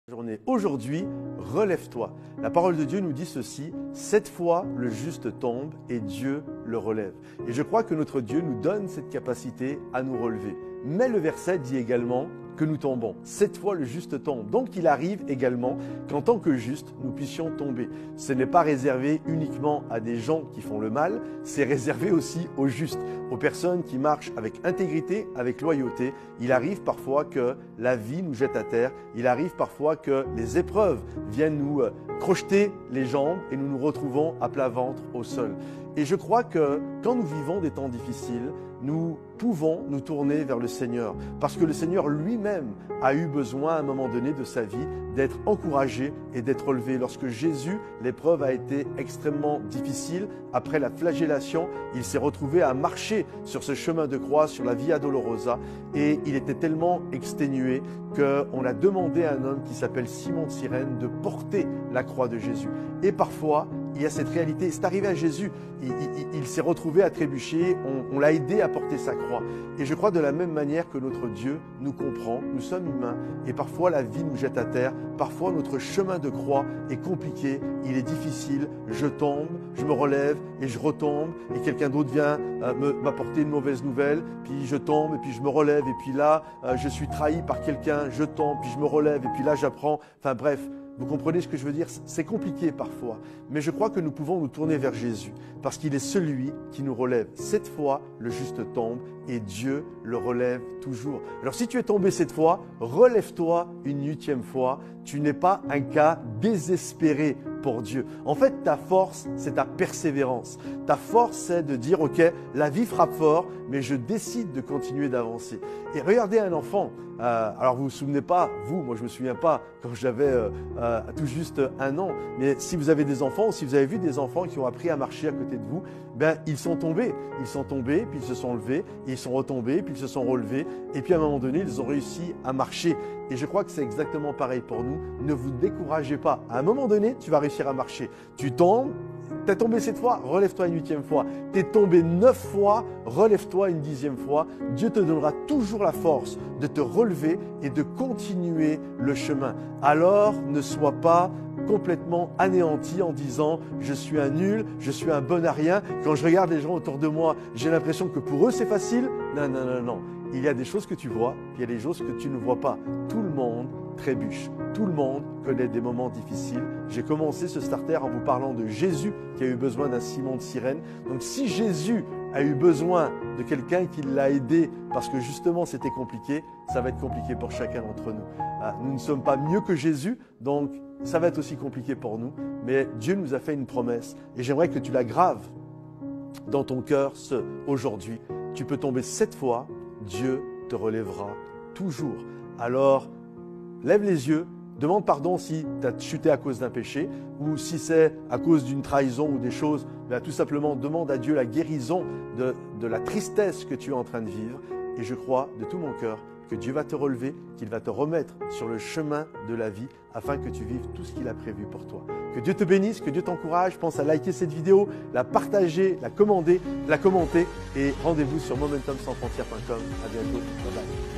Journée. Aujourd'hui, relève-toi. La parole de Dieu nous dit ceci, 7 fois le juste tombe et Dieu le relève. Et je crois que notre Dieu nous donne cette capacité à nous relever. Mais le verset dit également que nous tombons. 7 fois le juste tombe. Donc il arrive également qu'en tant que juste, nous puissions tomber. Ce n'est pas réservé uniquement à des gens qui font le mal, c'est réservé aussi aux justes, aux personnes qui marchent avec intégrité, avec loyauté. Il arrive parfois que la vie nous jette à terre, il arrive parfois que les épreuves viennent nous crocheter les jambes et nous nous retrouvons à plat ventre au sol. Et je crois que quand nous vivons des temps difficiles, nous pouvons nous tourner vers le Seigneur parce que le Seigneur lui-même a eu besoin à un moment donné de sa vie d'être encouragé et d'être relevé. Lorsque Jésus, l'épreuve a été extrêmement difficile, après la flagellation, il s'est retrouvé à marcher sur ce chemin de croix, sur la Via Dolorosa, et il était tellement exténué qu'on a demandé à un homme qui s'appelle Simon de Cyrène de porter la croix de Jésus. Et parfois, il y a cette réalité, c'est arrivé à Jésus, il s'est retrouvé à trébucher, on l'a aidé à porter sa croix. Et je crois de la même manière que notre Dieu nous comprend, nous sommes humains et parfois la vie nous jette à terre, parfois notre chemin de croix est compliqué, il est difficile, je tombe, je me relève et je retombe et quelqu'un d'autre vient m'apporter une mauvaise nouvelle, puis je tombe et puis je me relève et puis là je suis trahi par quelqu'un, je tombe, puis je me relève et puis là j'apprends, enfin bref. Vous comprenez ce que je veux dire? C'est compliqué parfois, mais je crois que nous pouvons nous tourner vers Jésus parce qu'il est celui qui nous relève. 7 fois, le juste tombe et Dieu le relève toujours. Alors si tu es tombé 7 fois, relève-toi une 8e fois. Tu n'es pas un cas désespéré pour Dieu. En fait, ta force, c'est ta persévérance. Ta force, c'est de dire, ok, la vie frappe fort, mais je décide de continuer d'avancer. Et regardez un enfant. Alors vous vous souvenez pas, moi je me souviens pas quand j'avais tout juste 1 an, mais si vous avez des enfants ou si vous avez vu des enfants qui ont appris à marcher à côté de vous, ben ils sont tombés, puis ils se sont levés, et ils sont retombés, puis ils se sont relevés, et puis à un moment donné ils ont réussi à marcher. Et je crois que c'est exactement pareil pour nous. Ne vous découragez pas. À un moment donné, tu vas réussir à marcher. Tu tombes. T'es tombé 7 fois, relève-toi une 8e fois. T'es tombé 9 fois, relève-toi une 10e fois. Dieu te donnera toujours la force de te relever et de continuer le chemin. Alors, ne sois pas complètement anéanti en disant « je suis un nul, je suis un bon à rien ». Quand je regarde les gens autour de moi, j'ai l'impression que pour eux c'est facile. Non, non, non, non. Il y a des choses que tu vois, puis il y a des choses que tu ne vois pas. Tout le monde trébuche. Tout le monde connaît des moments difficiles. J'ai commencé ce starter en vous parlant de Jésus qui a eu besoin d'un Simon de Cyrène. Donc si Jésus a eu besoin de quelqu'un qui l'a aidé parce que justement c'était compliqué, ça va être compliqué pour chacun d'entre nous. Nous ne sommes pas mieux que Jésus, donc ça va être aussi compliqué pour nous. Mais Dieu nous a fait une promesse et j'aimerais que tu la graves dans ton cœur aujourd'hui. Tu peux tomber 7 fois, Dieu te relèvera toujours. Alors, lève les yeux, demande pardon si tu as chuté à cause d'un péché ou si c'est à cause d'une trahison ou des choses. Ben, tout simplement, demande à Dieu la guérison de la tristesse que tu es en train de vivre. Et je crois de tout mon cœur que Dieu va te relever, qu'il va te remettre sur le chemin de la vie afin que tu vives tout ce qu'il a prévu pour toi. Que Dieu te bénisse, que Dieu t'encourage. Pense à liker cette vidéo, la partager, la commenter et rendez-vous sur momentumsansfrontières.com. À bientôt. Bye bye.